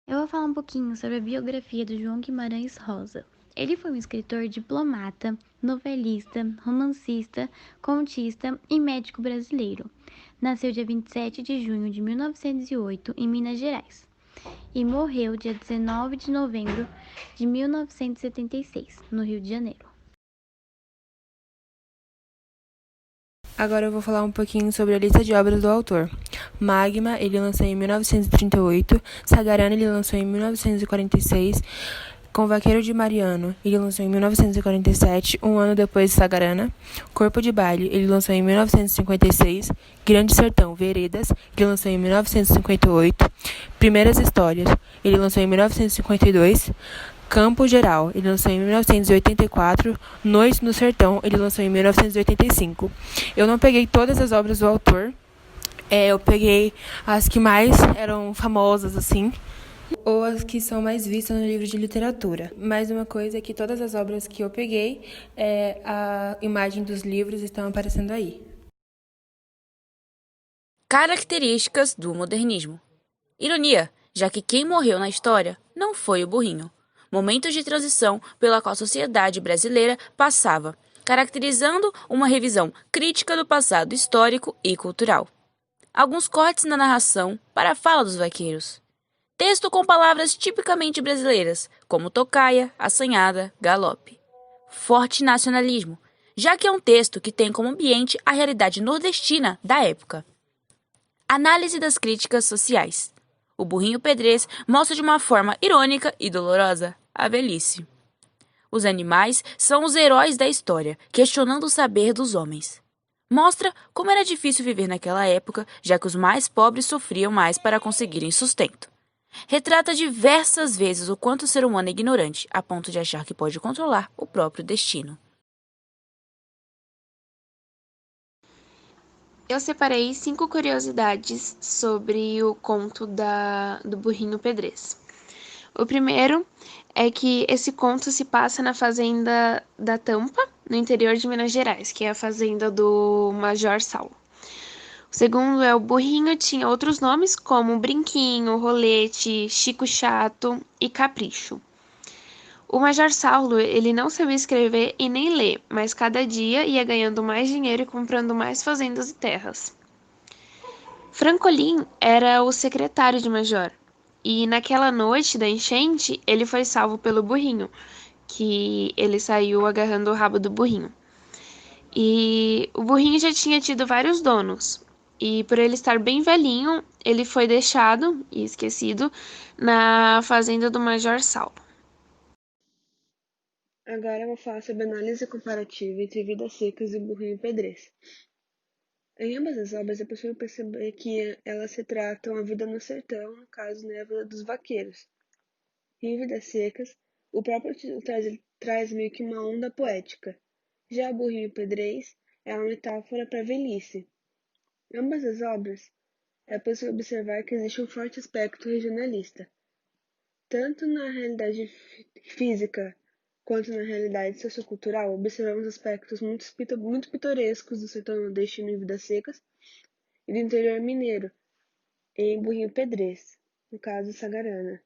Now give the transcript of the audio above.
Eu vou falar um pouquinho sobre a biografia do João Guimarães Rosa. Ele foi um escritor diplomata, novelista, romancista, contista e médico brasileiro. Nasceu dia 27 de junho de 1908 em Minas Gerais e morreu dia 19 de novembro de 1976, no Rio de Janeiro. Agora eu vou falar um pouquinho sobre a lista de obras do autor. Magma, ele lançou em 1938, Sagarana, ele lançou em 1946, Convaqueiro de Mariano, ele lançou em 1947, um ano depois de Sagarana, Corpo de Baile, ele lançou em 1956, Grande Sertão, Veredas, ele lançou em 1958, Primeiras Histórias, ele lançou em 1952, Campo Geral, ele lançou em 1984, Noite no Sertão, ele lançou em 1985. Eu não peguei todas as obras do autor, eu peguei as que mais eram famosas, assim, ou as que são mais vistas no livro de literatura. Mais uma coisa é que todas as obras que eu peguei, a imagem dos livros estão aparecendo aí. Características do modernismo. Ironia, já que quem morreu na história não foi o burrinho. Momentos de transição pela qual a sociedade brasileira passava, caracterizando uma revisão crítica do passado histórico e cultural. Alguns cortes na narração para a fala dos vaqueiros. Texto com palavras tipicamente brasileiras, como tocaia, assanhada, galope. Forte nacionalismo, já que é um texto que tem como ambiente a realidade nordestina da época. Análise das críticas sociais. O burrinho pedrez mostra de uma forma irônica e dolorosa a velhice. Os animais são os heróis da história, questionando o saber dos homens. Mostra como era difícil viver naquela época, já que os mais pobres sofriam mais para conseguirem sustento. Retrata diversas vezes o quanto o ser humano é ignorante, a ponto de achar que pode controlar o próprio destino. Eu separei 5 curiosidades sobre o conto do Burrinho Pedrez. O primeiro é que esse conto se passa na fazenda da Tampa, no interior de Minas Gerais, que é a fazenda do Major Saulo. O segundo é o Burrinho tinha outros nomes como Brinquinho, Rolete, Chico Chato e Capricho. O Major Saulo, ele não sabia escrever e nem ler, mas cada dia ia ganhando mais dinheiro e comprando mais fazendas e terras. Francolin era o secretário de Major, e naquela noite da enchente, ele foi salvo pelo burrinho, que ele saiu agarrando o rabo do burrinho. E o burrinho já tinha tido vários donos, e por ele estar bem velhinho, ele foi deixado e esquecido na fazenda do Major Saulo. Agora eu vou falar sobre análise comparativa entre Vidas Secas e Burrinho Pedrez. Em ambas as obras é possível perceber que elas retratam a vida no sertão, no caso, né, a vida dos vaqueiros. Em Vidas Secas, o próprio título traz meio que uma onda poética. Já Burrinho Pedrez é uma metáfora para a velhice. Em ambas as obras, é possível observar que existe um forte aspecto regionalista, tanto na realidade física quanto na realidade sociocultural. Observamos aspectos muito pitorescos do sertão nordestino em Vidas Secas e do interior mineiro, em Burrinho Pedrez, no caso Sagarana.